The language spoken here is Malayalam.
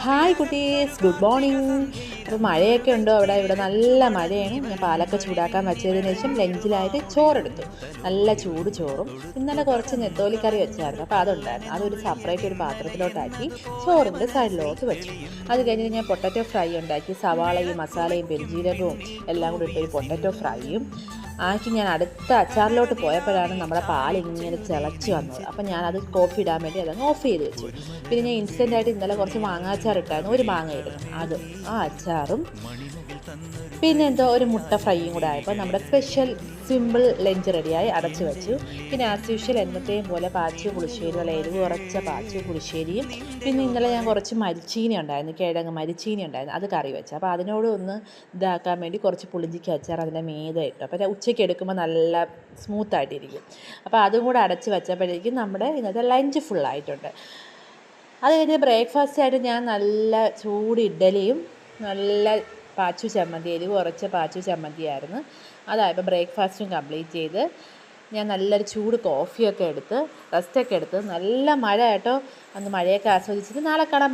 Hi കുട്ടീസ്, good morning. അപ്പോൾ മഴയൊക്കെ ഉണ്ടോ അവിടെ? ഇവിടെ നല്ല മഴയാണ്. ഞാൻ പാലൊക്കെ ചൂടാക്കാൻ വച്ചതിന് ശേഷം ലഞ്ചിലായിട്ട് ചോറെടുത്തു. നല്ല ചൂട് ചോറും ഇന്നലെ കുറച്ച് നെത്തോലിക്കറി വെച്ചായിരുന്നു, അപ്പോൾ അതുണ്ടായിരുന്നു. അതൊരു സെപ്പറേറ്റ് ഒരു പാത്രത്തിലോട്ടാക്കി ചോറിൻ്റെ സൈഡിലോട്ട് വെച്ചു. അത് കഴിഞ്ഞ് ഞാൻ പൊട്ടറ്റോ ഫ്രൈ ഉണ്ടാക്കി. സവാളയും മസാലയും പെരുംജീരകവും എല്ലാം കൂടി ഇട്ടൊരു പൊട്ടറ്റോ ഫ്രൈയും ആക്കി ഞാൻ അടുത്ത അച്ചാറിലോട്ട് പോയപ്പോഴാണ് നമ്മുടെ പാലിങ്ങനെ തിളച്ച് വന്നത്. അപ്പം ഞാനത് കോഫി ഇടാൻ വേണ്ടി അതങ്ങ് ഓഫ് ചെയ്ത് വെച്ചു. പിന്നെ ഞാൻ ഇൻസ്റ്റൻ്റായിട്ട് ഇന്നലെ കുറച്ച് മാങ്ങ അച്ചാർ ഇട്ടായിരുന്നു, ഒരു മാങ്ങ ഇടുന്നു, അതും ആ അച്ചാറും പിന്നെ എന്തോ ഒരു മുട്ട ഫ്രൈയും കൂടെ ആയപ്പോൾ നമ്മുടെ സ്പെഷ്യൽ സിമ്പിൾ ലഞ്ച് റെഡിയായി. അടച്ചു വെച്ചു. പിന്നെ ആസ് യൂഷ്വൽ എന്നത്തെയും പോലെ പാച്ചു പുളിശ്ശേരി, വളരെ എരിവ് കുറച്ച പാച്ചു പുളിശ്ശേരിയും പിന്നെ ഇന്നലെ ഞാൻ കുറച്ച് മരിച്ചീനി ഉണ്ടായിരുന്നു, കിഴങ്ങ് മരിച്ചീനി ഉണ്ടായിരുന്നു, അത് കറി വെച്ചു. അപ്പോൾ അതിനോട് ഒന്ന് ഇതാക്കാൻ വേണ്ടി കുറച്ച് പുളിഞ്ചിക്ക് അച്ചാർ അതിൻ്റെ മീതെ ഇട്ടു. അപ്പോൾ ഉച്ചയ്ക്ക് എടുക്കുമ്പോൾ നല്ല സ്മൂത്തായിട്ടിരിക്കും. അപ്പോൾ അതും കൂടെ അടച്ച് വെച്ചപ്പോഴേക്കും നമ്മുടെ ഇന്നത്തെ ലഞ്ച് ഫുള്ളായിട്ടുണ്ട്. അത് കഴിഞ്ഞ് ബ്രേക്ക്ഫാസ്റ്റ് ആയിട്ട് ഞാൻ നല്ല ചൂട് ഇഡ്ഡലിയും നല്ല പാച്ചു ചമ്മന്തി, എരിവ് കുറച്ച് പാച്ചു ചമ്മന്തിയായിരുന്നു. അതായപ്പോൾ ബ്രേക്ക്ഫാസ്റ്റും കംപ്ലീറ്റ് ചെയ്ത് ഞാൻ നല്ലൊരു ചൂട് കോഫിയൊക്കെ എടുത്ത് റെസ്റ്റൊക്കെ എടുത്ത് നല്ല മഴ കേട്ടോ. അന്ന് മഴയൊക്കെ ആസ്വദിച്ചിട്ട് നാളെ കാണാം.